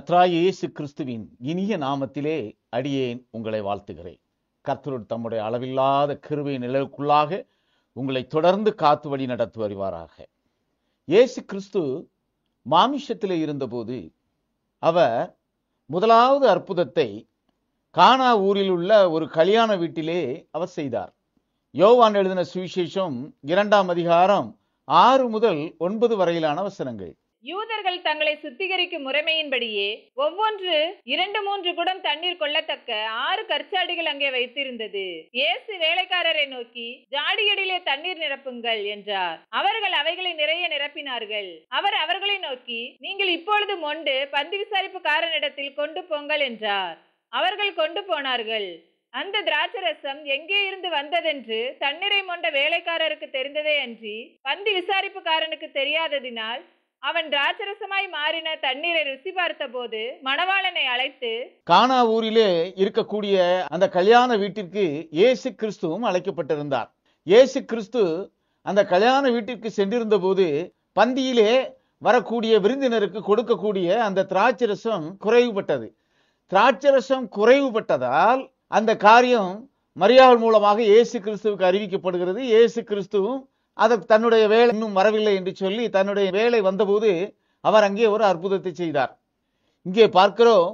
கர்த்தராகிய இயேசு கிறிஸ்துவின் இனிய நாமத்திலே அடியேன் உங்களை வாழ்த்துகிறேன். கர்த்தர் தம்முடைய அளவில்லாத கிருபை நிழலுக்குள்ளாக உங்களை தொடர்ந்து காத்து வழி நடத்தி வருவாராக. இயேசு கிறிஸ்து மாமிஷத்திலே இருந்தபோது அவர் முதலாவது அற்புதத்தை கானா ஊரில் உள்ள ஒரு கல்யாண வீட்டிலே அவர் செய்தார். யோவான் எழுதின சுவிசேஷம் 2ஆம் அதிகாரம் 6 முதல் 9 வரையிலான வசனங்கள். யூதர்கள் தங்களை சுத்திகரிக்கும் முறைமையின்படியே ஒவ்வொன்று 2-3 குடம் தண்ணீர் கொள்ளத்தக்க 6 கற்சாடிகள் அங்கே வைத்திருந்தது. இயேசு வேலைக்காரரை நோக்கி, ஜாடியடிலே தண்ணீர் நிரப்புங்கள் என்றார். அவர்கள் அவைகளை நிறைய நிரப்பினார்கள். அவர் அவர்களை நோக்கி, நீங்கள் இப்பொழுது மொண்டு பந்தி விசாரிப்புக்காரனிடத்தில் கொண்டு போங்கள் என்றார். அவர்கள் கொண்டு போனார்கள். அந்த திராட்சரசம் எங்கே இருந்து வந்ததென்று தண்ணீரை மொண்ட வேலைக்காரருக்கு தெரிந்ததே அன்றி பந்தி விசாரிப்புக்காரனுக்கு தெரியாததினால் அவன் திராட்சரசமாய் மாறின தண்ணீரை ருசி பார்த்த போது மணவாளனை அழைத்து, கானா ஊரிலே இருக்கக்கூடிய அந்த கல்யாண வீட்டிற்கு இயேசு கிறிஸ்துவும் அழைக்கப்பட்டிருந்தார். இயேசு கிறிஸ்து அந்த கல்யாண வீட்டிற்கு சென்றிருந்த போது பந்தியிலே வரக்கூடிய விருந்தினருக்கு கொடுக்கக்கூடிய அந்த திராட்சரசம் குறைவுபட்டது. திராட்சரசம் குறைவுபட்டதால் அந்த காரியம் மரியாள் மூலமாக இயேசு கிறிஸ்துவுக்கு அறிவிக்கப்படுகிறது. இயேசு கிறிஸ்துவும் அதற்கு தன்னுடைய வேலை இன்னும் வரவில்லை என்று சொல்லி தன்னுடைய வேலை வந்தபோது அவர் அங்கே ஒரு அற்புதத்தை செய்தார். இங்கே பார்க்கிறோம்,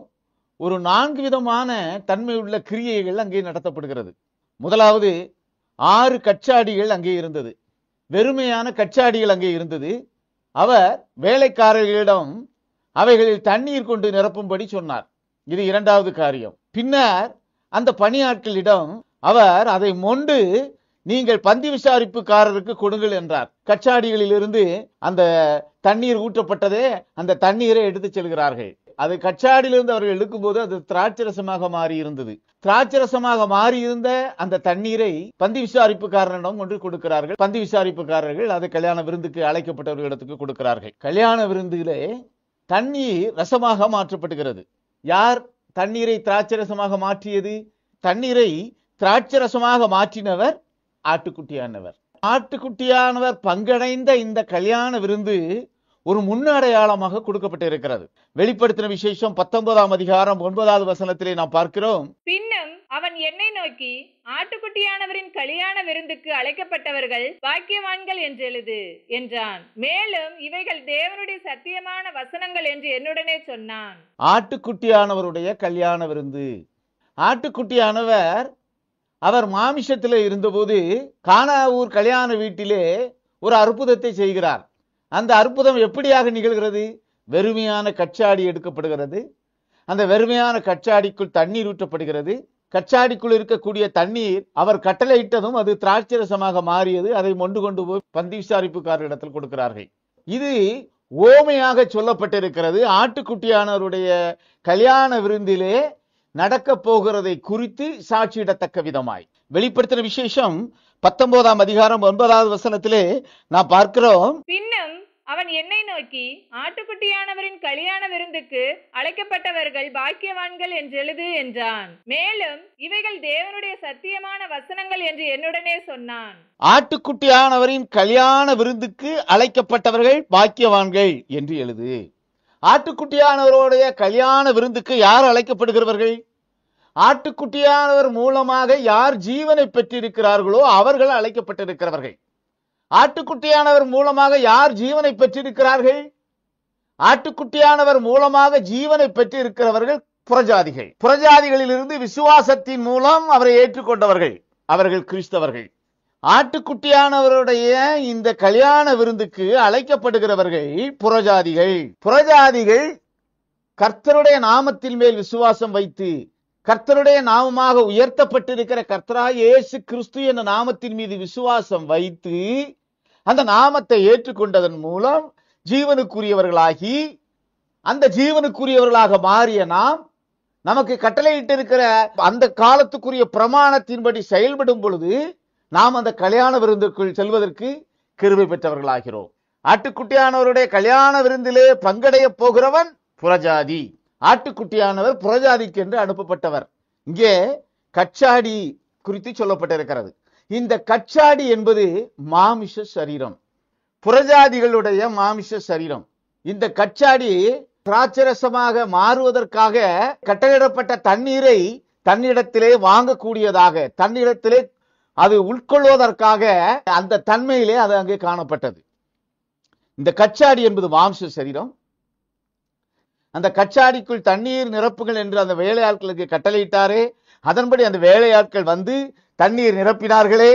ஒரு 4 விதமான தன்மையுள்ள கிரியைகள் அங்கே நடத்தப்படுகிறது. முதலாவது 6 கச்சாடிகள் அங்கே இருந்தது. வெறுமையான கச்சாடிகள் அங்கே இருந்தது. அவர் வேலைக்காரர்களிடம் அவைகளில் தண்ணீர் கொண்டு நிரப்பும்படி சொன்னார். இது 2வது காரியம். பின்னர் அந்த பணியாட்களிடம் அவர் அதை மொண்டு நீங்கள் பந்தி விசாரிப்புக்காரருக்கு கொடுங்கள் என்றார். கச்சாடிகளில் இருந்து அந்த தண்ணீர் ஊற்றப்பட்டதே அந்த தண்ணீரை எடுத்து செல்கிறார்கள். அது கச்சாடியிலிருந்து அவர்கள் எடுக்கும்போது அது திராட்சரசமாக மாறி இருந்தது. திராட்சரசமாக மாறி இருந்த அந்த தண்ணீரை பந்தி விசாரிப்புக்காரனிடம் கொண்டு கொடுக்கிறார்கள். பந்தி விசாரிப்புக்காரர்கள் அது கல்யாண விருந்துக்கு அழைக்கப்பட்டவர்களிடத்துக்கு கொடுக்கிறார்கள். கல்யாண விருந்திலே தண்ணீர் ரசமாக மாற்றப்படுகிறது. யார் தண்ணீரை திராட்சரசமாக மாற்றியது? தண்ணீரை திராட்சரசமாக மாற்றினவர் ஆட்டுக்குட்டியானவர். ஆட்டுக்குட்டியானவர் பங்கடைந்த இந்த கல்யாண விருந்து ஒரு முன்னடையாளமாக கொடுக்கப்பட்டிருக்கிறது. வெளிப்படுத்தின விசேஷம் 19ஆம் அதிகாரம் 9வது வசனத்திலே நாம் பார்க்கிறோம், பின்னும் அவன் என்னை நோக்கி, ஆட்டுக்குட்டியானவரின் கல்யாண விருந்துக்கு அழைக்கப்பட்டவர்கள் பாக்கியவான்கள் என்று எழுது என்றான். மேலும் இவைகள் தேவனுடைய சத்தியமான வசனங்கள் என்று என்னுடனே சொன்னான். ஆட்டுக்குட்டியானவருடைய கல்யாண விருந்து. ஆட்டுக்குட்டியானவர் அவர் மாமிஷத்திலே இருந்தபோது கானா ஊர் கல்யாண வீட்டிலே ஒரு அற்புதத்தை செய்கிறார். அந்த அற்புதம் எப்படியாக நிகழ்கிறது? வெறுமையான கச்சாடி எடுக்கப்படுகிறது. அந்த வெறுமையான கச்சாடிக்குள் தண்ணீர் ஊற்றப்படுகிறது. கச்சாடிக்குள் இருக்கக்கூடிய தண்ணீர் அவர் கட்டளையிட்டதும் அது திராட்சரசமாக மாறியது. அதை மொண்டு கொண்டு போய் பந்தி விசாரிப்புக்காரரிடத்தில் கொடுக்கிறார்கள். இது ஓமையாக சொல்லப்பட்டிருக்கிறது. ஆட்டுக்குட்டியானவருடைய கல்யாண விருந்திலே நடக்க போகிறதை குறித்து சாட்சியிடத்தக்க விதமாய். வெளிப்படுத்தின விசேஷம் 19ஆம் அதிகாரம் 9வது வசனத்திலே நாம் பார்க்கிறோம், பின்னும் அவன் என்னை நோக்கி, ஆட்டுக்குட்டியானவரின் கல்யாண விருந்துக்கு அழைக்கப்பட்டவர்கள் பாக்கியவான்கள் என்று எழுது என்றான். மேலும் இவைகள் தேவனுடைய சத்தியமான வசனங்கள் என்று என்னுடனே சொன்னான். ஆட்டுக்குட்டியானவரின் கல்யாண விருந்துக்கு அழைக்கப்பட்டவர்கள் பாக்கியவான்கள் என்று எழுது. ஆட்டுக்குட்டியானவருடைய கல்யாண விருந்துக்கு யார் அழைக்கப்படுகிறவர்கள்? ஆட்டுக்குட்டியானவர் மூலமாக யார் ஜீவனை பெற்றிருக்கிறார்களோ அவர்கள் அழைக்கப்பட்டிருக்கிறவர்கள். ஆட்டுக்குட்டியானவர் மூலமாக யார் ஜீவனை பெற்றிருக்கிறார்கள்? ஆட்டுக்குட்டியானவர் மூலமாக ஜீவனை பெற்றிருக்கிறவர்கள் புறஜாதிகள். புறஜாதிகளிலிருந்து விசுவாசத்தின் மூலம் அவரை ஏற்றுக்கொண்டவர்கள், அவர்கள் கிறிஸ்தவர்கள். ஆட்டுக்குட்டியானவருடைய இந்த கல்யாண விருந்துக்கு அழைக்கப்படுகிறவர்கள் புறஜாதிகள். புறஜாதிகள் கர்த்தருடைய நாமத்தின் மேல் விசுவாசம் வைத்து கர்த்தருடைய நாமமாக உயர்த்தப்பட்டிருக்கிற கர்த்தராகிய இயேசு கிறிஸ்து என்ற நாமத்தின் மீது விசுவாசம் வைத்து அந்த நாமத்தை ஏற்றுக்கொண்டதன் மூலம் ஜீவனுக்குரியவர்களாகி அந்த ஜீவனுக்குரியவர்களாக மாறிய நாம் நமக்கு கட்டளையிட்டிருக்கிற அந்த காலத்துக்குரிய பிரமாணத்தின்படி செயல்படும் பொழுது நாம் அந்த கல்யாண விருந்துக்குள் செல்வதற்கு கிருபை பெற்றவர்களாகிறோம். ஆட்டுக்குட்டியானவருடைய கல்யாண விருந்திலே பங்கடைய போகிறவன் புறஜாதி. ஆட்டுக்குட்டியானவர் புறஜாதிக்கு என்று அனுப்பப்பட்டவர். இங்கே கச்சாடி குறித்து சொல்லப்பட்டிருக்கிறது. இந்த கச்சாடி என்பது மாமிச சரீரம், புறஜாதிகளுடைய மாமிச சரீரம். இந்த கச்சாடி திராட்சரசமாக மாறுவதற்காக கட்டளையிடப்பட்ட தண்ணீரை தன்னிடத்திலே வாங்கக்கூடியதாக, தன்னிடத்திலே அது உட்கொள்வதற்காக அந்த தன்மையிலே அது அங்கே காணப்பட்டது. இந்த கச்சாடி என்பது மாம்ச சரீரம். அந்த கச்சாடிக்குள் தண்ணீர் நிரப்புகள் என்று அந்த வேலையாட்களுக்கு கட்டளையிட்டாரே, அதன்படி அந்த வேலையாட்கள் வந்து தண்ணீர் நிரப்பினார்களே.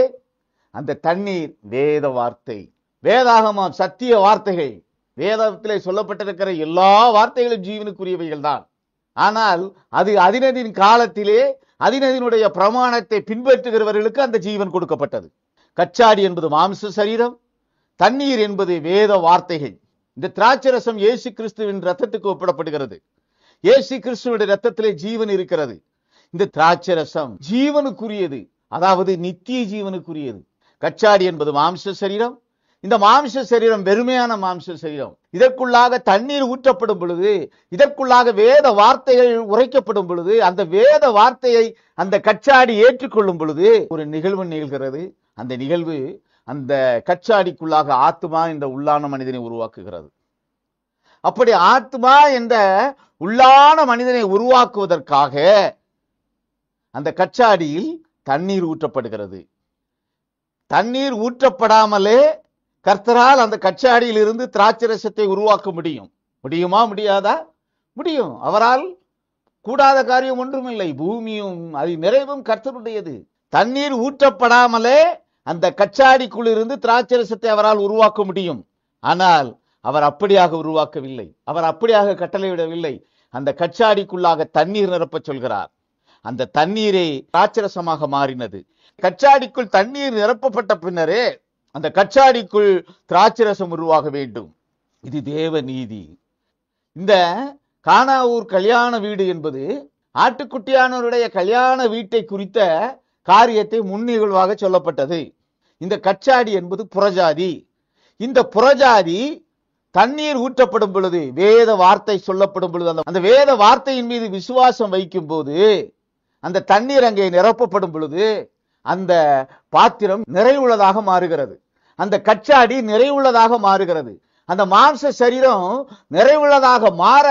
அந்த தண்ணீர் வேத வார்த்தை, வேதாகமம், சத்திய வார்த்தைகள். வேதத்திலே சொல்லப்பட்டிருக்கிற எல்லா வார்த்தைகளும் ஜீவனுக்குரியவைகள் தான். ஆனால் அது அதினதின் காலத்திலே அதினதினுடைய பிரமாணத்தை பின்பற்றுகிறவர்களுக்கு அந்த ஜீவன் கொடுக்கப்பட்டது. கச்சாடி என்பது மாம்ச சரீரம், தண்ணீர் என்பது வேத வார்த்தைகள். இந்த திராட்சரசம் இயேசு கிறிஸ்துவின் ரத்தத்துக்கு ஒப்பிடப்படுகிறது. இயேசு கிறிஸ்துவின் ரத்தத்திலே ஜீவன் இருக்கிறது. இந்த திராட்சரசம் ஜீவனுக்குரியது, அதாவது நித்திய ஜீவனுக்குரியது. கச்சாடி என்பது மாம்ச சரீரம். இந்த மாம்ச சரீரம் வெறுமையான மாம்ச சரீரம். இதற்குள்ளாக தண்ணீர் ஊற்றப்படும் பொழுது, இதற்குள்ளாக வேத வார்த்தைகள் உரைக்கப்படும் பொழுது, அந்த வேத வார்த்தையை அந்த கச்சாடி ஏற்றுக்கொள்ளும் பொழுது ஒரு நிகழ்வு நிகழ்கிறது. அந்த நிகழ்வு அந்த கச்சாடிக்குள்ளாக ஆத்மா என்ற உள்ளான மனிதனை உருவாக்குகிறது. அப்படி ஆத்மா என்ற உள்ளான மனிதனை உருவாக்குவதற்காக அந்த கச்சாடியில் தண்ணீர் ஊற்றப்படுகிறது. தண்ணீர் ஊற்றப்படாமலே கர்த்தரால் அந்த கச்சாடியில் இருந்து திராட்சரசத்தை உருவாக்க முடியுமா? முடியாதா? முடியும். அவரால் கூடாத காரியம் ஒன்றுமில்லை. பூமியும் அது நிறைவும் கர்த்தருடையது. தண்ணீர் ஊற்றப்படாமலே அந்த கச்சாடிக்குள் இருந்து திராட்சரசத்தை அவரால் உருவாக்க முடியும். ஆனால் அவர் அப்படியாக உருவாக்கவில்லை. அவர் அப்படியாக கட்டளையிடவில்லை. அந்த கச்சாடிக்குள்ளாக தண்ணீர் நிரப்ப சொல்கிறார். அந்த தண்ணீரை திராட்சரசமாக மாறினது. கச்சாடிக்குள் தண்ணீர் நிரப்பப்பட்ட பின்னரே அந்த கச்சாடிக்குள் திராட்சரசம் உருவாக வேண்டும். இது தேவ நீதி. இந்த கானாவூர் கல்யாண வீடு என்பது ஆட்டுக்குட்டியானவருடைய கல்யாண வீட்டை குறித்த காரியத்தை முன்னிகழ்வாக சொல்லப்பட்டது. இந்த கச்சாடி என்பது புறஜாதி. இந்த புறஜாதி தண்ணீர் ஊற்றப்படும் பொழுது, வேத வார்த்தை சொல்லப்படும் பொழுது, அந்த வேத வார்த்தையின் மீது விசுவாசம் வைக்கும் போது, அந்த தண்ணீர் அங்கே நிரப்பப்படும் பொழுது அந்த பாத்திரம் நிறைவுள்ளதாக மாறுகிறது. அந்த கச்சாடி நிறைவுள்ளதாக மாறுகிறது. அந்த மாம்ச சரீரம் நிறைவுள்ளதாக மாற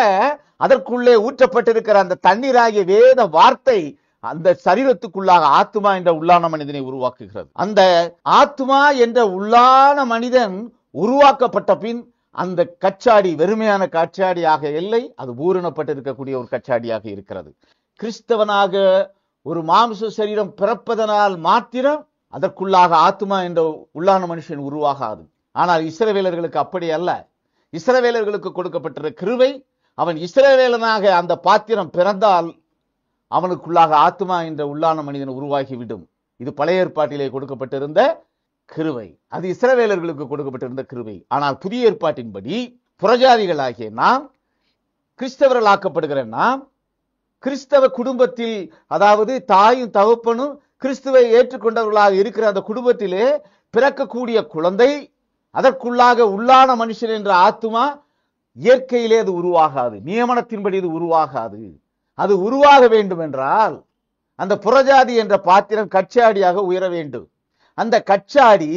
அதற்குள்ளே ஊற்றப்பட்டிருக்கிற அந்த தண்ணீராகிய வேத வார்த்தை அந்த சரீரத்துக்குள்ளாக ஆத்மா என்ற உள்ளான மனிதனை உருவாக்குகிறது. அந்த ஆத்மா என்ற உள்ளான மனிதன் உருவாக்கப்பட்ட பின் அந்த கச்சாடி வெறுமையான கச்சாடியாக இல்லை, அது பூரணப்பட்டிருக்கக்கூடிய ஒரு கச்சாடியாக இருக்கிறது. கிறிஸ்தவனாக ஒரு மாம்ச சரீரம் பிறப்பதனால் மாத்திரம் அதற்குள்ளாக ஆத்மா என்ற உள்ளான மனுஷன் உருவாகாது. ஆனால் இஸ்ரவேலர்களுக்கு அப்படி அல்ல. இஸ்ரவேலர்களுக்கு கொடுக்கப்பட்டிருக்கிற கிருபை, அவன் இஸ்ரவேலனாக அந்த பாத்திரம் பிறந்தால் அவனுக்குள்ளாக ஆத்மா என்ற உள்ளான மனிதன் உருவாகிவிடும். இது பழைய ஏற்பாட்டிலே கொடுக்கப்பட்டிருந்த கிருபை, அது இஸ்ரவேலர்களுக்கு கொடுக்கப்பட்டிருந்த கிருபை. ஆனால் புதிய ஏற்பாட்டின்படி புறஜாதிகளாகிய நாம், கிறிஸ்தவர்களாக்கப்படுகிற நாம், கிறிஸ்தவ குடும்பத்தில், அதாவது தாயும் தகப்பனும் கிறிஸ்துவை ஏற்றுக்கொண்டவர்களாக இருக்கிற அந்த குடும்பத்திலே பிறக்கக்கூடிய குழந்தை, அதற்குள்ளாக உள்ளான மனுஷன் என்ற ஆத்மா இயற்கையிலே அது உருவாகாது. நியமனத்தின்படி இது உருவாகாது. அது உருவாக வேண்டும் என்றால் அந்த புறஜாதி என்ற பாத்திரம் கச்சாடியாக உயர வேண்டும். அந்த கச்சாடி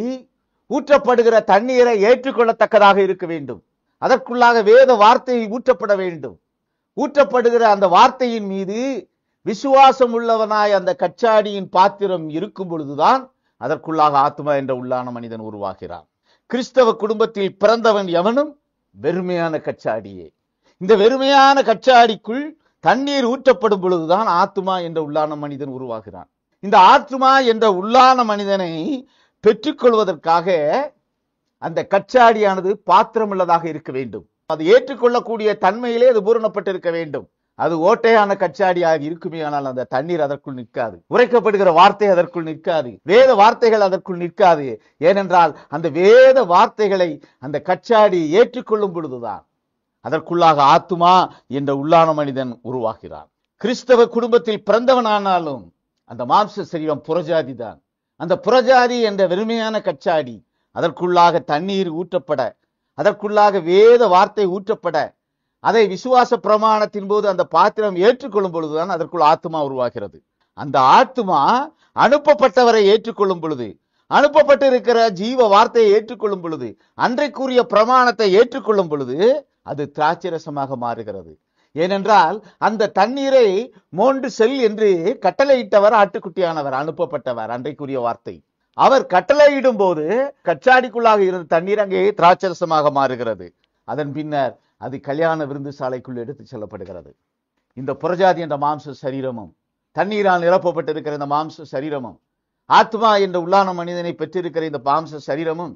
ஊற்றப்படுகிற தண்ணீரை ஏற்றுக்கொள்ளத்தக்கதாக இருக்க வேண்டும். அதற்குள்ளாக வேத வார்த்தை ஊற்றப்பட வேண்டும். ஊற்றப்படுகிற அந்த வார்த்தையின் மீது விசுவாசம் உள்ளவனாய் அந்த கச்சாடியின் பாத்திரம் இருக்கும் பொழுதுதான் அதற்குள்ளாக ஆத்மா என்ற உள்ளான மனிதன் உருவாகிறான். கிறிஸ்தவ குடும்பத்தில் பிறந்தவன் எவனும் வெறுமையான கச்சாடியே. இந்த வெறுமையான கச்சாடிக்குள் தண்ணீர் ஊற்றப்படும் பொழுதுதான் ஆத்மா என்ற உள்ளான மனிதன் உருவாகிறான். இந்த ஆத்மா என்ற உள்ளான மனிதனை பெற்றுக்கொள்வதற்காக அந்த கச்சாடியானது பாத்திரம் உள்ளதாக இருக்க வேண்டும். அது ஏற்றுக்கொள்ளக்கூடிய தன்மையிலே அது பூரணப்பட்டிருக்க வேண்டும். அது ஓட்டையான கச்சாடியாக இருக்குமே, ஆனால் அந்த தண்ணீர் அதற்குள் நிற்காது. உரைக்கப்படுகிற வார்த்தை அதற்குள் நிற்காது. வேத வார்த்தைகள் அதற்குள் நிற்காது. ஏனென்றால் அந்த வேத வார்த்தைகளை அந்த கச்சாடி ஏற்றுக்கொள்ளும் பொழுதுதான் அதற்குள்ளாக ஆத்மா என்ற உள்ளான மனிதன் உருவாகிறான். கிறிஸ்தவ குடும்பத்தில் பிறந்தவனானாலும் அந்த மாம்ச சரீரம் புறஜாதி தான். அந்த புறஜாதி என்ற வெறுமையான கச்சாடி அதற்குள்ளாக தண்ணீர் ஊற்றப்பட, அதற்குள்ளாக வேத வார்த்தை ஊற்றப்பட, அதை விசுவாச பிரமாணத்தின் போது அந்த பாத்திரம் ஏற்றுக்கொள்ளும் பொழுதுதான் அதற்குள் ஆத்மா உருவாகிறது. அந்த ஆத்மா அனுப்பப்பட்டவரை ஏற்றுக்கொள்ளும் பொழுது, அனுப்பப்பட்டிருக்கிற ஜீவ வார்த்தையை ஏற்றுக்கொள்ளும் பொழுது, அன்றைக்குரிய பிரமாணத்தை ஏற்றுக்கொள்ளும் பொழுது அது திராட்சரசமாக மாறுகிறது. ஏனென்றால் அந்த தண்ணீரை மோண்டு செல் என்று கட்டளையிட்டவர் ஆட்டுக்குட்டியானவர், அனுப்பப்பட்டவர். அன்றைக்குரிய வார்த்தை. அவர் கட்டளையிடும் போது கச்சாடிக்குள்ளாக இருந்த தண்ணீர் அங்கே திராட்சரசமாக மாறுகிறது. அதன் பின்னர் அது கல்யாண விருந்து சாலைக்குள் எடுத்து செல்லப்படுகிறது. இந்த புறஜாதி என்ற மாம்ச சரீரமும் தண்ணீரால் நிரப்பப்பட்டிருக்கிற இந்த மாம்ச சரீரமும் ஆத்மா என்ற உள்ளான மனிதனை பெற்றிருக்கிற இந்த மாம்ச சரீரமும்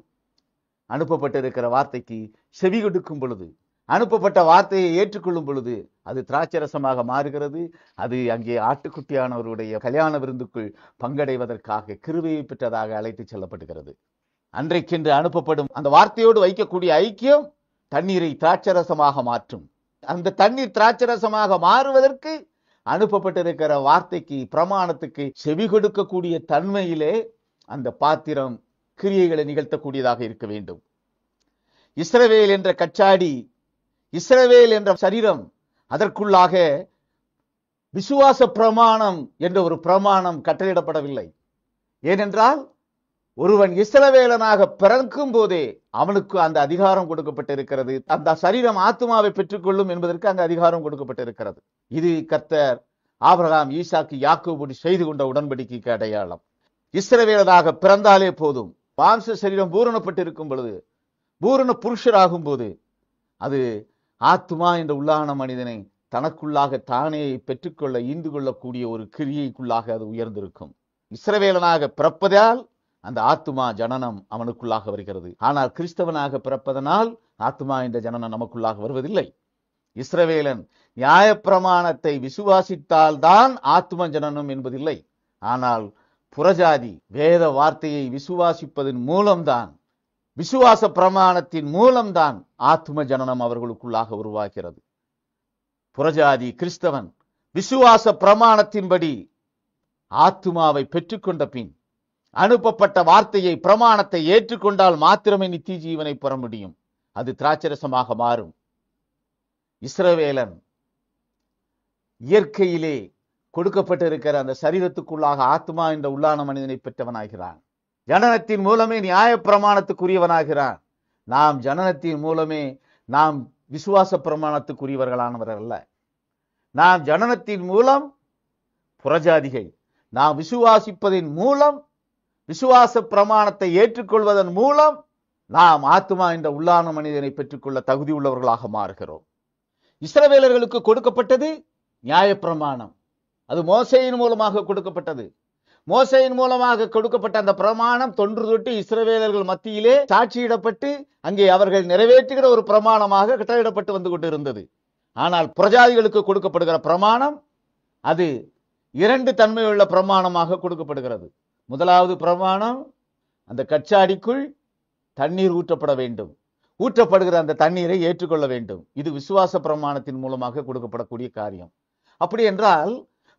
அனுப்பப்பட்டிருக்கிற வார்த்தைக்கு செவி கொடுக்கும் பொழுது, அனுப்பப்பட்ட வார்த்தையை ஏற்றுக்கொள்ளும் பொழுது அது திராட்சரசமாக மாறுகிறது. அது அங்கே ஆட்டுக்குட்டியானவருடைய கல்யாண விருந்துக்குள் பங்கடைவதற்காக கிருபையை பெற்றதாக அழைத்து செல்லப்படுகிறது. அன்றைக்கென்று அனுப்பப்படும் அந்த வார்த்தையோடு வைக்கக்கூடிய ஐக்கியம் தண்ணீரை திராட்சரசமாக மாற்றும். அந்த தண்ணீர் திராட்சரசமாக மாறுவதற்கு அனுப்பப்பட்டிருக்கிற வார்த்தைக்கு, பிரமாணத்துக்கு செவி கொடுக்கக்கூடிய தன்மையிலே அந்த பாத்திரம் கிரியைகளை நிகழ்த்தக்கூடியதாக இருக்க வேண்டும். இஸ்ரவேல் என்ற கச்சாடி, இஸ்ரவேல் என்ற சரீரம், அதற்குள்ளாக விசுவாச பிரமாணம் என்ற ஒரு பிரமாணம் கட்டளையிடப்படவில்லை. ஏனென்றால் ஒருவன் இஸ்ரவேலனாக பிறக்கும் போதே அவனுக்கு அந்த அதிகாரம் கொடுக்கப்பட்டிருக்கிறது. அந்த சரீரம் ஆத்துமாவை பெற்றுக்கொள்ளும் என்பதற்கு அங்கு அதிகாரம் கொடுக்கப்பட்டிருக்கிறது. இது கர்த்தர் ஆபிரகாம், ஈசாக்கு, யாக்கோபோடு செய்து கொண்ட உடன்படிக்கைக்கு அடையாளம். இஸ்ரவேலனாக பிறந்தாலே போதும். மாம்ச சரீரம் பூரணப்பட்டிருக்கும் பொழுது, பூரண புருஷராகும் போது அது ஆத்மா என்ற உள்ளான மனிதனை தனக்குள்ளாக தானே பெற்றுக்கொள்ள ஈந்து கொள்ளக்கூடிய ஒரு கிரியைக்குள்ளாக அது உயர்ந்திருக்கும். இஸ்ரவேலனாக பிறப்பதால் அந்த ஆத்துமா ஜனனம் அவனுக்குள்ளாக வருகிறது. ஆனால் கிறிஸ்தவனாக பிறப்பதனால் ஆத்துமா என்ற ஜனனம் நமக்குள்ளாக வருவதில்லை. இஸ்ரவேலன் நியாயப்பிரமாணத்தை விசுவாசித்தால் தான் ஆத்தும ஜனனம் என்பதில்லை. ஆனால் புறஜாதி வேத வார்த்தையை விசுவாசிப்பதன் மூலம்தான், விசுவாச பிரமாணத்தின் மூலம்தான் ஆத்தும ஜனனம் அவர்களுக்குள்ளாக உருவாகிறது. புறஜாதி கிறிஸ்தவன் விசுவாச பிரமாணத்தின்படி ஆத்துமாவை பெற்றுக்கொண்ட பின் அனுப்பப்பட்ட வார்த்தையை, பிரமாணத்தை ஏற்றுக்கொண்டால் மாத்திரமே நித்திய ஜீவனை பெற முடியும். அது திராட்சரசமாக மாறும். இஸ்ரவேலன் இயற்கையிலே கொடுக்கப்பட்டிருக்கிற அந்த சரீரத்துக்குள்ளாக ஆத்மா என்ற உள்ளான மனிதனை பெற்றவனாகிறான். ஜனனத்தின் மூலமே நியாய பிரமாணத்துக்குரியவனாகிறான். நாம் ஜனனத்தின் மூலமே நாம் விசுவாச பிரமாணத்துக்குரியவர்களானவர்கள் அல்ல. நாம் ஜனனத்தின் மூலம் புறஜாதிகள். நாம் விசுவாசிப்பதன் மூலம், விசுவாச பிரமாணத்தை ஏற்றுக்கொள்வதன் மூலம் நாம் ஆத்மா என்ற உள்ளான மனிதனை பெற்றுக்கொள்ள தகுதி உள்ளவர்களாக மாறுகிறோம். இஸ்ரவேலர்களுக்கு கொடுக்கப்பட்டது நியாயப்பிரமாணம். அது மோசேயின் மூலமாக கொடுக்கப்பட்டது. மோசேயின் மூலமாக கொடுக்கப்பட்ட அந்த பிரமாணம் தொன்று தொட்டு இஸ்ரவேலர்கள் மத்தியிலே சாட்சியிடப்பட்டு அங்கே அவர்கள் நிறைவேற்றுகிற ஒரு பிரமாணமாக கட்டளையிடப்பட்டு வந்து கொண்டிருந்தது. ஆனால் புறஜாதிகளுக்கு கொடுக்கப்படுகிற பிரமாணம் அது இரண்டு தன்மையுள்ள பிரமாணமாக கொடுக்கப்படுகிறது. முதலாவது பிரமாணம், அந்த கச்சாடிக்குள் தண்ணீர் ஊற்றப்பட வேண்டும். ஊற்றப்படுகிற அந்த தண்ணீரை ஏற்றுக்கொள்ள வேண்டும். இது விசுவாச பிரமாணத்தின் மூலமாக கொடுக்கப்படக்கூடிய காரியம். அப்படி என்றால்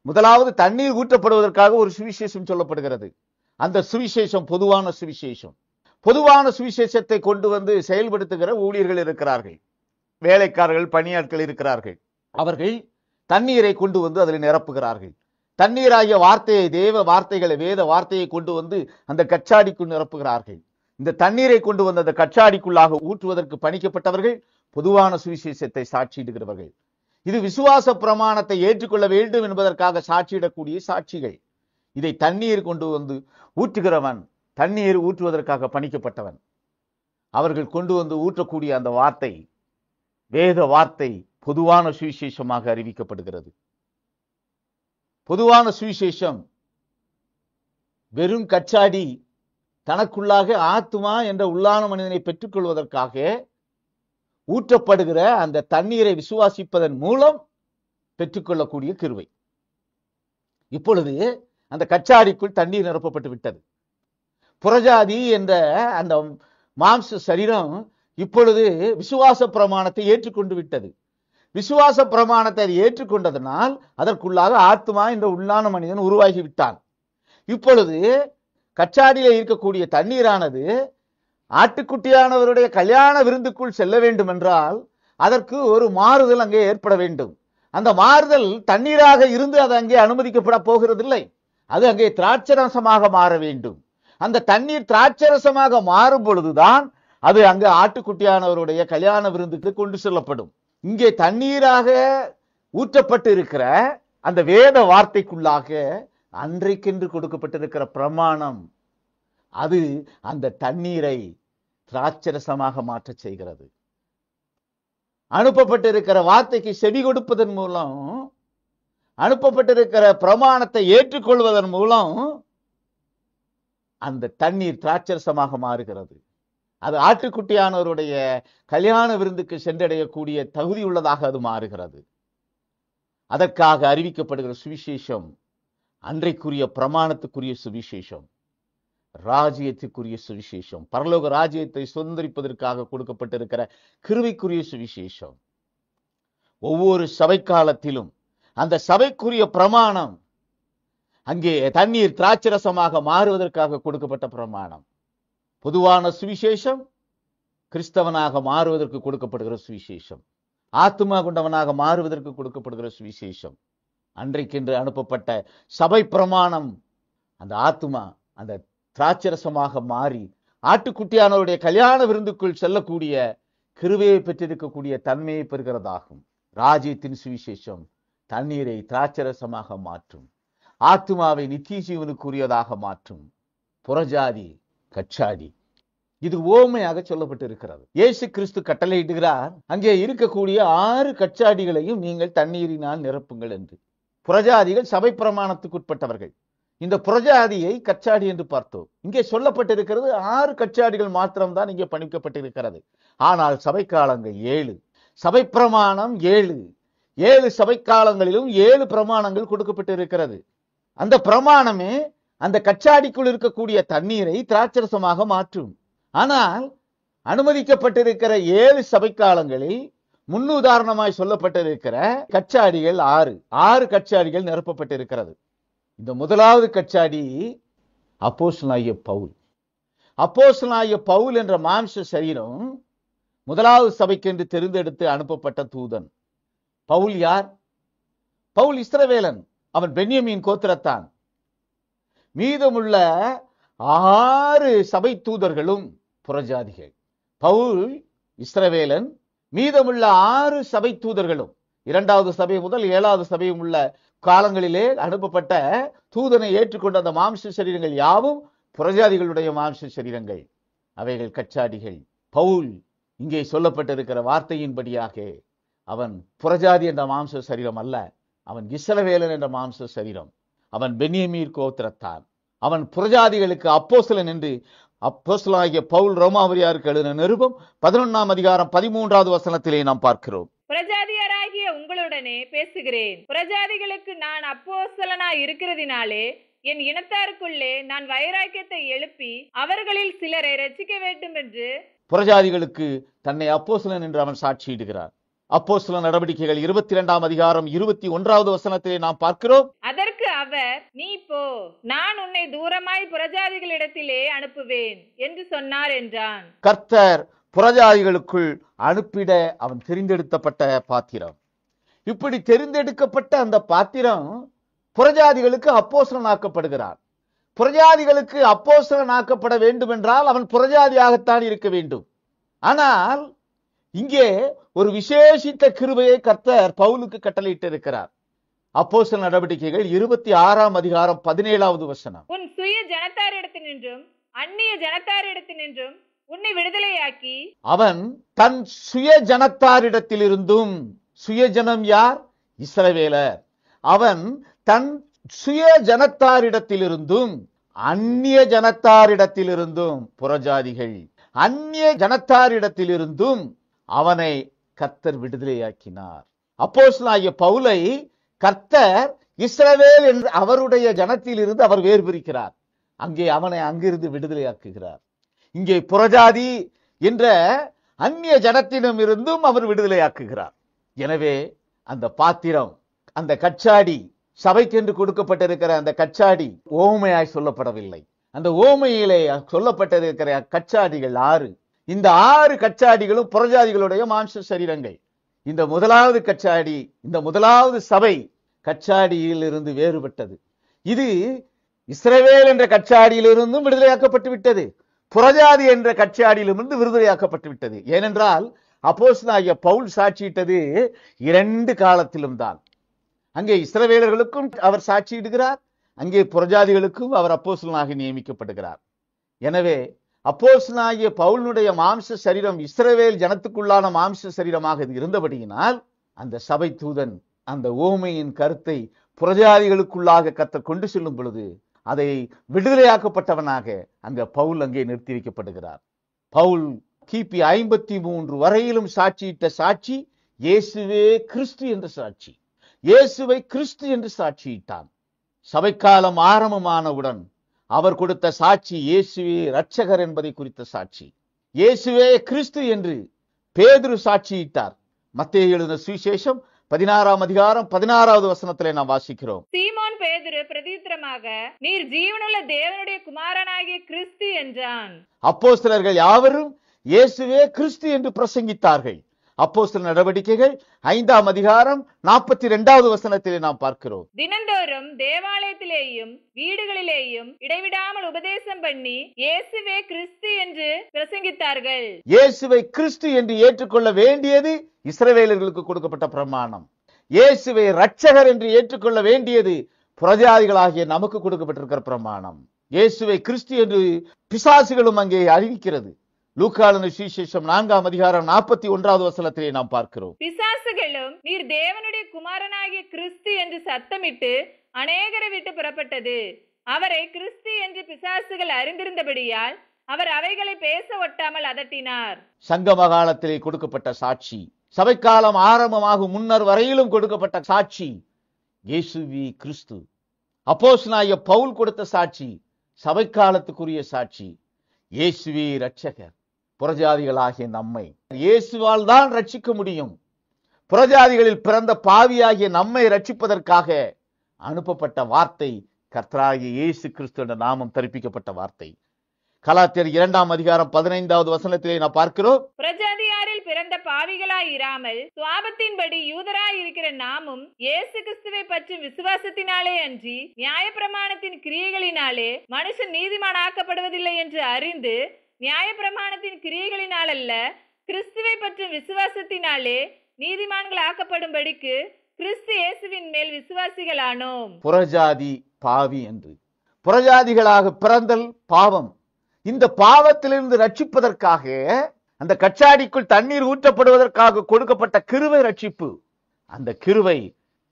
முதலாவது தண்ணீர் ஊற்றப்படுவதற்காக ஒரு சுவிசேஷம் சொல்லப்படுகிறது. அந்த சுவிசேஷம் பொதுவான சுவிசேஷம். பொதுவான சுவிசேஷத்தை கொண்டு வந்து செயல்படுத்துகிற ஊழியர்கள் இருக்கிறார்கள், வேலைக்காரர்கள், பணியாட்கள் இருக்கிறார்கள். அவர்கள் தண்ணீரை கொண்டு வந்து அதில் நிரப்புகிறார்கள். தண்ணீராகிய வார்த்தையை, தேவ வார்த்தைகளை, வேத வார்த்தையை கொண்டு வந்து அந்த கச்சாடிக்குள் நிரப்புகிறார்கள். இந்த தண்ணீரை கொண்டு வந்து அந்த கச்சாடிக்குள்ளாக ஊற்றுவதற்கு பணிக்கப்பட்டவர்கள் பொதுவான சுவிசேஷத்தை சாட்சியிடுகிறவர்கள். இது விசுவாச பிரமாணத்தை ஏற்றுக்கொள்ள வேண்டும் என்பதற்காக சாட்சியிடக்கூடிய சாட்சிகள். இதை தண்ணீர் கொண்டு வந்து ஊற்றுகிறவன், தண்ணீர் ஊற்றுவதற்காக பணிக்கப்பட்டவன். அவர்கள் கொண்டு வந்து ஊற்றக்கூடிய அந்த வார்த்தை, வேத வார்த்தை பொதுவான சுவிசேஷமாக அறிவிக்கப்படுகிறது. பொதுவான சுவிசேஷம் வெறும் கச்சாடி தனக்குள்ளாக ஆத்துமா என்ற உள்ளான மனிதனை பெற்றுக்கொள்வதற்காக ஊற்றப்படுகிற அந்த தண்ணீரை விசுவாசிப்பதன் மூலம் பெற்றுக்கொள்ளக்கூடிய கிருபை. இப்பொழுது அந்த கச்சாடிக்குள் தண்ணீர் நிரப்பப்பட்டு விட்டது. புறஜாதி என்ற அந்த மாம்ச சரீரம் இப்பொழுது விசுவாச பிரமாணத்தை ஏற்றுக்கொண்டு விட்டது. விசுவாச பிரமாணத்தை அது ஏற்றுக்கொண்டதனால் அதற்குள்ளாக ஆத்மா என்ற உள்ளான மனிதன் உருவாகி விட்டான். இப்பொழுது கச்சாடியில இருக்கக்கூடிய தண்ணீரானது ஆட்டுக்குட்டியானவருடைய கல்யாண விருந்துக்குள் செல்ல வேண்டும் என்றால் அதற்கு ஒரு மாறுதல் அங்கே ஏற்பட வேண்டும். அந்த மாறுதல் தண்ணீராக இருந்து அது அங்கே அனுமதிக்கப்பட போகிறதில்லை. அது அங்கே திராட்சரசமாக மாற வேண்டும். அந்த தண்ணீர் திராட்சரசமாக மாறும் பொழுதுதான் அது அங்கு ஆட்டுக்குட்டியானவருடைய கல்யாண விருந்துக்கு கொண்டு செல்லப்படும். இங்கே தண்ணீராக ஊற்றப்பட்டு இருக்கிற அந்த வேத வார்த்தைக்குள்ளாக அன்றைக்கென்று கொடுக்கப்பட்டிருக்கிற பிரமாணம், அது அந்த தண்ணீரை திராட்சரசமாக மாற்ற செய்கிறது. அனுப்பப்பட்டிருக்கிற வார்த்தைக்கு செவி கொடுப்பதன் மூலம், அனுப்பப்பட்டிருக்கிற பிரமாணத்தை ஏற்றுக்கொள்வதன் மூலம் அந்த தண்ணீர் திராட்சரசமாக மாறுகிறது. அது ஆட்டுக்குட்டியானவருடைய கல்யாண விருந்துக்கு சென்றடையக்கூடிய தகுதி உள்ளதாக அது மாறுகிறது. அதற்காக அறிவிக்கப்படுகிற சுவிசேஷம் அன்றைக்குரிய பிரமாணத்துக்குரிய சுவிசேஷம், ராஜ்யத்துக்குரிய சுவிசேஷம், பரலோக ராஜ்யத்தை சுதந்திரிப்பதற்காக கொடுக்கப்பட்டிருக்கிற கிருபைக்குரிய சுவிசேஷம். ஒவ்வொரு சபை காலத்திலும் அந்த சபைக்குரிய பிரமாணம், அங்கே தண்ணீர் திராட்சரசமாக மாறுவதற்காக கொடுக்கப்பட்ட பிரமாணம். பொதுவான சுவிசேஷம் கிறிஸ்தவனாக மாறுவதற்கு கொடுக்கப்படுகிற சுவிசேஷம், ஆத்துமா கொண்டவனாக மாறுவதற்கு கொடுக்கப்படுகிற சுவிசேஷம். அன்றைக்கென்று அனுப்பப்பட்ட சபை பிரமாணம் அந்த ஆத்துமா அந்த திராட்சரசமாக மாறி ஆட்டுக்குட்டியானவருடைய கல்யாண விருந்துக்குள் செல்லக்கூடிய கிருபையை பெற்றிருக்கக்கூடிய தன்மையை பெறுகிறதாகும். ராஜ்யத்தின் சுவிசேஷம் தண்ணீரை திராட்சரசமாக மாற்றும், ஆத்துமாவை நித்திய ஜீவனுக்குரியதாக மாற்றும். புறஜாதி கச்சாடி, இது ஓமையாக சொல்லப்பட்டிருக்கிறது. இயேசு கிறிஸ்து கட்டளையிடுகிறார், அங்கே இருக்கக்கூடிய 6 கச்சாடிகளையும் நீங்கள் தண்ணீரினால் நிரப்புங்கள் என்று. புறஜாதிகள் சபை பிரமாணத்துக்கு உட்பட்டவர்கள். இந்த புறஜாதியை கச்சாடி என்று பார்த்தோம். இங்கே சொல்லப்பட்டிருக்கிறது 6 கச்சாடிகள் மாத்திரம்தான் இங்கே பணிக்கப்பட்டிருக்கிறது. ஆனால் சபை காலங்கள் 7, சபை பிரமாணம் 7 சபை காலங்களிலும் 7 பிரமாணங்கள் கொடுக்கப்பட்டிருக்கிறது. அந்த பிரமாணமே அந்த கச்சாடிக்குள் இருக்கக்கூடிய தண்ணீரை திராட்சரசமாக மாற்றும். ஆனால் அனுமதிக்கப்பட்டிருக்கிற 7 சபை காலங்களில் முன்னுதாரணமாய் சொல்லப்பட்டிருக்கிற கச்சாடிகள் 6 கச்சாடிகள் நிரப்பப்பட்டிருக்கிறது. இந்த முதலாவது கச்சாடி அப்போஸ்தலனாகிய பவுல். அப்போஸ்தலனாகிய பவுல் என்ற மாம்ச சரீரம் முதலாவது சபைக்கென்று தெரிந்தெடுத்து அனுப்பப்பட்ட தூதன். பவுல் யார்? பவுல் இஸ்ரவேலன், அவன் பென்யமீன் கோத்திரத்தான். மீதமுள்ள 6 சபை தூதர்களும் புறஜாதிகள். பவுல் இஸ்ரவேலன், மீதமுள்ள 6 சபை தூதர்களும் 2வது சபை முதல் 7வது சபையும் உள்ள காலங்களிலே அனுப்பப்பட்ட தூதனை ஏற்றுக்கொண்ட அந்த மாம்ச சரீரங்கள் யாவும் புறஜாதிகளுடைய மாம்ச சரீரங்கள், அவைகள் கச்சாடிகள். பவுல் இங்கே சொல்லப்பட்டிருக்கிற வார்த்தையின்படியாக அவன் புறஜாதி என்ற மாம்ச சரீரம் அல்ல, அவன் இஸ்ரவேலன் என்ற மாம்ச சரீரம். அவன் பென்யமீன் கோத்திரத்தான். அவன் புறஜாதிகளுக்கு அப்போஸ்தலன் என்று அப்போஸ்தலனாகிய பவுல் ரோமாவியருக்கு எழுதின நிருபம் 11ஆம் அதிகாரம் 13வது வசனத்திலே நாம் பார்க்கிறோம். புறஜாதியராகிய உங்களுடனே பேசுகிறேன். புறஜாதிகளுக்கு நான் அப்போஸ்தலனாய் இருக்கிறதினாலே என் இனத்தாருக்குள்ளே நான் வைராக்கியத்தை எழுப்பி அவர்களில் சிலரை ரட்சிக்க வேண்டும் என்று. புறஜாதிகளுக்கு தன்னை அப்போஸ்தலன் என்று அவன் சாட்சியிடுகிறார். அப்போஸ்தல நடவடிக்கைகள் 22ஆம் அதிகாரம் 21வது வசனத்திலே நாம் பார்க்கிறோம். அதற்கு அவர், நீ போ, நான் உன்னை தூரமாய் புறஜாதிகளிடத்திலே அனுப்புவேன் என்று சொன்னார் என்றான். கர்த்தர் புறஜாதிகளுக்குள் அனுப்பிட அவன் தெரிந்தெடுக்கப்பட்ட பாத்திரம். இப்படி தெரிந்தெடுக்கப்பட்ட அந்த பாத்திரம் புறஜாதிகளுக்கு அப்போஸ்தலனாக்கப்படுகிறார். புறஜாதிகளுக்கு அப்போஸ்தலனாக்கப்பட வேண்டும் என்றால் அவன் புறஜாதியாகத்தான் இருக்க வேண்டும். ஆனால் இங்கே ஒரு விசேஷித்த கிருபையை கர்த்தர் பவுலுக்கு கட்டளையிட்டு இருக்கிறார். அப்போஸ்தல நடவடிக்கைகள் 26ஆம் அதிகாரம் 17வது வசனம். உன் சுய ஜனத்தாரிடத்தினின்றும் அந்நிய ஜனத்தாரிடத்தினின்றும் உன்னை விடுதலையாக்கி. அவன் தன் சுய ஜனத்தாரிடத்திலிருந்தும், சுயஜனம் யார்? இஸ்ரவேலர். அவன் தன் சுய ஜனத்தாரிடத்திலிருந்தும் அந்நிய ஜனத்தாரிடத்திலிருந்தும், புறஜாதிகள், அந்நிய ஜனத்தாரிடத்திலிருந்தும் அவனை கர்த்தர் விடுதலையாக்கினார். அப்போஸ்தலனாகிய பவுலை கர்த்தர் இஸ்ரவேல் என்ற அவருடைய ஜனத்திலிருந்து அவர் வேறு பிரிக்கிறார். அங்கே அவனை அங்கிருந்து விடுதலையாக்குகிறார். இங்கே புறஜாதி என்ற அந்நிய ஜனத்திடம் இருந்தும் அவர் விடுதலையாக்குகிறார். எனவே அந்த பாத்திரம், அந்த கச்சாடி, சபைக்கென்று கொடுக்கப்பட்டிருக்கிற அந்த கச்சாடி ஓமையாய் சொல்லப்படவில்லை. அந்த ஓமையிலே சொல்லப்பட்டிருக்கிற கச்சாடிகள் 6. இந்த 6 கச்சாடிகளும் புறஜாதிகளுடைய மாம்ச சரீரங்கள். இந்த முதலாவது கச்சாடி, இந்த முதலாவது சபை கச்சாடியில் இருந்து வேறுபட்டது. இது இஸ்ரவேல் என்ற கச்சாடியிலிருந்தும் விடுதலையாக்கப்பட்டு விட்டது, புறஜாதி என்ற கட்சியாடியிலிருந்து விடுதலையாக்கப்பட்டு விட்டது. ஏனென்றால் அப்போஸ்தலனாகிய பவுல் சாட்சியிட்டது 2 காலத்திலும் தான். அங்கே இஸ்ரவேலர்களுக்கும் அவர் சாட்சியிடுகிறார், அங்கே புறஜாதிகளுக்கும் அவர் அப்போஸ்தலனாக நியமிக்கப்படுகிறார். எனவே அப்போஸ்தலனாகிய பவுலுடைய மாம்ச சரீரம் இஸ்ரவேல் ஜனத்துக்குள்ளான மாம்ச சரீரமாக இருந்தபடியினால் அந்த சபை தூதன் அந்த ஓமையின் கருத்தை புறஜாதிகளுக்குள்ளாக கர்த்தர் கொண்டு செல்லும் பொழுது அதை விடுதலையாக்கப்பட்டவனாக அங்க பவுல் அங்கே நிறுத்தி வைக்கப்படுகிறார். பவுல் கிபி 53 வரையிலும் சாட்சியிட்ட சாட்சி இயேசுவே கிறிஸ்து என்ற சாட்சி. இயேசுவை கிறிஸ்து என்று சாட்சியிட்டான். சபைக்காலம் ஆரம்பமானவுடன் அவர் கொடுத்த சாட்சி இயேசுவே இரட்சகர் என்பதை குறித்த சாட்சி. இயேசுவே கிறிஸ்து என்று பேதுரு சாட்சியிட்டார். மத்தேயு எழுதின சுவிசேஷம் 16ஆம் அதிகாரம் 16வது வசனத்திலே நாம் வாசிக்கிறோம். சீமோன் பேதுரு பிரதியுத்தரமாக, நீர் ஜீவனுள்ள தேவனுடைய குமாரனாகிய கிறிஸ்து என்றான். அப்போஸ்தலர்கள் யாவரும் இயேசுவே கிறிஸ்து என்று பிரசங்கித்தார்கள். அப்போஸ்தலர் நடவடிக்கைகள் 5ஆம் அதிகாரம் 42வது வசனத்திலே நாம் பார்க்கிறோம். தினந்தோறும் தேவாலயத்திலேயும் வீடுகளிலேயும் இடைவிடாமல் உபதேசம் பண்ணி இயேசுவே கிறிஸ்து என்று பிரசங்கித்தார்கள். இயேசுவை கிறிஸ்து என்று ஏற்றுக்கொள்ள வேண்டியது இஸ்ரவேலர்களுக்கு கொடுக்கப்பட்ட பிரமாணம். இயேசுவை இரட்சகர் என்று ஏற்றுக்கொள்ள வேண்டியது புறஜாதிகளாகிய நமக்கு கொடுக்கப்பட்டிருக்கிற பிரமாணம். இயேசுவை கிறிஸ்து என்று பிசாசுகளும் அங்கே அறிவிக்கிறது. லூக்கான சுவிசேஷம் 4ஆம் அதிகாரம் 41வது வசனத்திலே நாம் பார்க்கிறோம். பிசாசுகளும் நீர் தேவனுடைய குமாரனாகிய கிறிஸ்து என்று சத்தமிட்டு அநேகரை விட்டு புறப்பட்டது. அவரை கிறிஸ்து என்று பிசாசுகள் அறிந்திருந்தபடியால் அவர் அவைகளை பேச ஒட்டாமல் அதட்டினார். சங்கம காலத்திலே கொடுக்கப்பட்ட சாட்சி, சபைக்காலம் ஆரம்பமாகும் முன்னர் வரையிலும் கொடுக்கப்பட்ட சாட்சி இயேசுவே கிறிஸ்து. அப்போஸ்தலனாகிய பவுல் கொடுத்த சாட்சி சபைக்காலத்துக்குரிய சாட்சி இயேசுவே இரட்சகர். புறஜாதிகளாகிய நம்மை இயேசுவால் தான் ரட்சிக்க முடியும். புறஜாதிகளில் பிறந்த பாவியாகிய நம்மை ரட்சிப்பதற்காக அனுப்பப்பட்ட வார்த்தை கர்த்தராகிய இயேசு கிறிஸ்து என்ற நாமம் தரிப்பிக்கப்பட்ட வார்த்தை. கலாத்தியர் 2ஆம் அதிகாரம் 15வது வசனத்திலே நாம் பார்க்கிறோம். புறஜாதியாரில் பிறந்த பாவிகளாய் இராமல் சுவாபத்தின்படி யூதராய் இருக்கிற நாமும் இயேசு கிறிஸ்துவை பற்றும் விசுவாசத்தினாலே அன்றி நியாயப்பிரமாணத்தின் கிரியைகளினாலே மனுஷன் நீதிமானாக்கப்படுவதில்லை என்று அறிந்து நியாயப்பிரமாணத்தின் கிரியைகளினால் அல்ல கிறிஸ்துவை பற்றும் விசுவாசத்தினாலே நீதிமான்கள் ஆக்கப்படும்படிக்கு கிறிஸ்து இயேசுவின் மேல் விசுவாசிகளானோம். புறஜாதி பாவி என்று புறஜாதிகளாக பிறந்தல் பாவம். இந்த பாவத்திலிருந்து ரட்சிப்பதற்காக அந்த கச்சாடிக்குள் தண்ணீர் ஊற்றப்படுவதற்காக கொடுக்கப்பட்ட கிருபை ரட்சிப்பு. அந்த கிருபை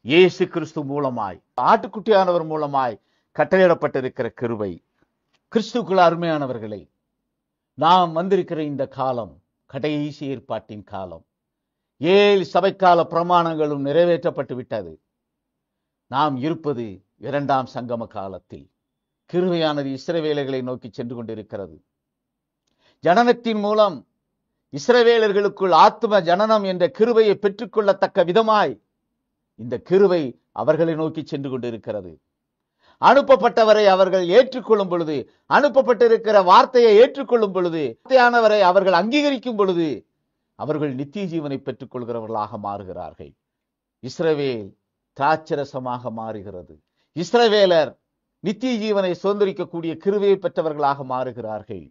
இயேசு கிறிஸ்து மூலமாய் ஆட்டுக்குட்டியானவர் மூலமாய் கட்டளையிடப்பட்டிருக்கிற கிருபை. கிறிஸ்துக்குள் அருமையானவர்களை, நாம் வந்திருக்கிற இந்த காலம் கடைசி ஏற்பாட்டின் காலம். 7 சபைக்கால பிரமாணங்களும் நிறைவேற்றப்பட்டு விட்டது. நாம் இருப்பது 2ஆம் சங்கம காலத்தில். கிருபையானது இஸ்ரவேலர்களை நோக்கி சென்று கொண்டிருக்கிறது. ஜனனத்தின் மூலம் இஸ்ரவேலர்களுக்குள் ஆத்தும ஜனனம் என்ற கிருபையை பெற்றுக்கொள்ளத்தக்க விதமாய் இந்த கிருபை அவர்களை நோக்கி சென்று கொண்டிருக்கிறது. அனுப்பப்பட்டவரை அவர்கள் ஏற்றுக்கொள்ளும் பொழுது, அனுப்பப்பட்டிருக்கிற வார்த்தையை ஏற்றுக்கொள்ளும் பொழுது, வார்த்தையானவரை அவர்கள் அங்கீகரிக்கும் பொழுது அவர்கள் நித்திய ஜீவனை பெற்றுக் கொள்கிறவர்களாக மாறுகிறார்கள். இஸ்ரவேல் திராட்சரசமாக மாறுகிறது. இஸ்ரவேலர் நித்திய ஜீவனை சுதந்திரிக்கக்கூடிய கிருபையை பெற்றவர்களாக மாறுகிறார்கள்.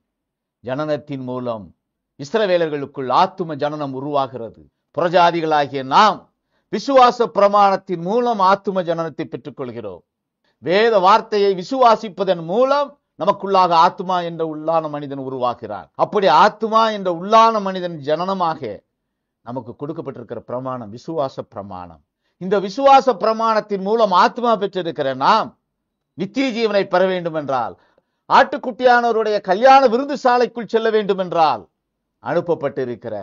ஜனனத்தின் மூலம் இஸ்ரவேலர்களுக்குள் ஆத்தும ஜனனம் உருவாகிறது. புறஜாதிகளாகிய நாம் விசுவாச பிரமாணத்தின் மூலம் ஆத்தும ஜனனத்தை பெற்றுக் கொள்கிறோம். வேத வார்த்தையை விசுவாசிப்பதன் மூலம் நமக்குள்ளாக ஆத்மா என்ற உள்ளான மனிதன் உருவாகிறார். அப்படி ஆத்மா என்ற உள்ளான மனிதன் ஜனனமாக நமக்கு கொடுக்கப்பட்டிருக்கிற பிரமாணம் விசுவாச பிரமாணம். இந்த விசுவாச பிரமாணத்தின் மூலம் ஆத்மா பெற்றிருக்கிற நாம் நித்திய ஜீவனை பெற வேண்டும் என்றால், ஆட்டுக்குட்டியானவருடைய கல்யாண விருந்து சாலைக்குள் செல்ல வேண்டும் என்றால், அனுப்பப்பட்டிருக்கிற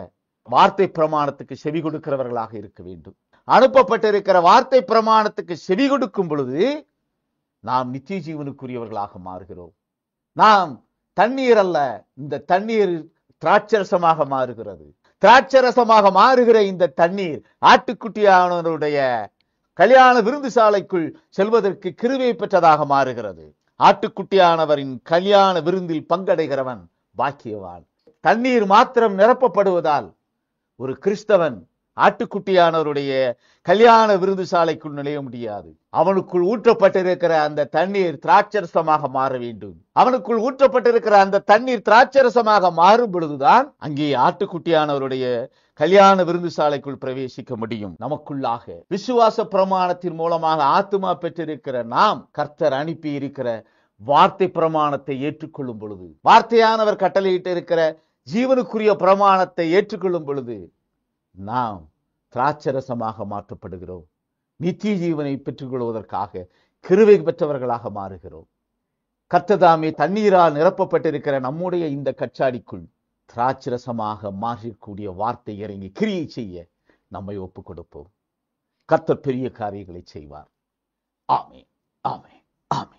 வார்த்தை பிரமாணத்துக்கு செவி கொடுக்கிறவர்களாக இருக்க வேண்டும். அனுப்பப்பட்டிருக்கிற வார்த்தை பிரமாணத்துக்கு செவி கொடுக்கும் பொழுது நாம் நித்திய ஜீவனுக்குரியவர்களாக மாறுகிறோம். நாம் தண்ணீர் அல்ல, இந்த தண்ணீர் திராட்சரசமாக மாறுகிறது. திராட்சரசமாக மாறுகிற இந்த தண்ணீர் ஆட்டுக்குட்டியானவருடைய கல்யாண விருந்து சாலைக்குள் செல்வதற்கு கிருபை பெற்றதாக மாறுகிறது. ஆட்டுக்குட்டியானவரின் கல்யாண விருந்தில் பங்கடைகிறவன் பாக்கியவான். தண்ணீர் மாத்திரம் நிரப்பப்படுவதால் ஒரு கிறிஸ்தவன் ஆட்டுக்குட்டியானவருடைய கல்யாண விருந்து சாலைக்குள் நுழைய முடியாது. அவனுக்குள் ஊற்றப்பட்டிருக்கிற அந்த தண்ணீர் திராட்சரசமாக மாற வேண்டும். அவனுக்குள் ஊற்றப்பட்டிருக்கிற அந்த தண்ணீர் திராட்சரசமாக மாறும் பொழுதுதான் அங்கே ஆட்டுக்குட்டியானவருடைய கல்யாண விருந்து சாலைக்குள் பிரவேசிக்க முடியும். நமக்குள்ளாக விசுவாச பிரமாணத்தின் மூலமாக ஆத்துமா பெற்றிருக்கிற நாம் கர்த்தர் அனுப்பி இருக்கிற வார்த்தை பிரமாணத்தை ஏற்றுக்கொள்ளும் பொழுது, வார்த்தையானவர் கட்டளையிட்டு இருக்கிற ஜீவனுக்குரிய பிரமாணத்தை ஏற்றுக்கொள்ளும் பொழுது நாம் திராட்சரசமாக மாற்றப்படுகிறோம். நித்திய ஜீவனை பெற்றுக் கொள்வதற்காக கிருபை பெற்றவர்களாக மாறுகிறோம். கர்த்ததாமே தண்ணீரால் நிரப்பப்பட்டிருக்கிற நம்முடைய இந்த கச்சாடிக்குள் திராட்சரசமாக மாறக்கூடிய வார்த்தை இறங்கி கிரியை செய்ய நம்மை ஒப்புக் கொடுப்போம். கர்த்தர் பெரிய காரியங்களை செய்வார். ஆமென், ஆமென், ஆமென்.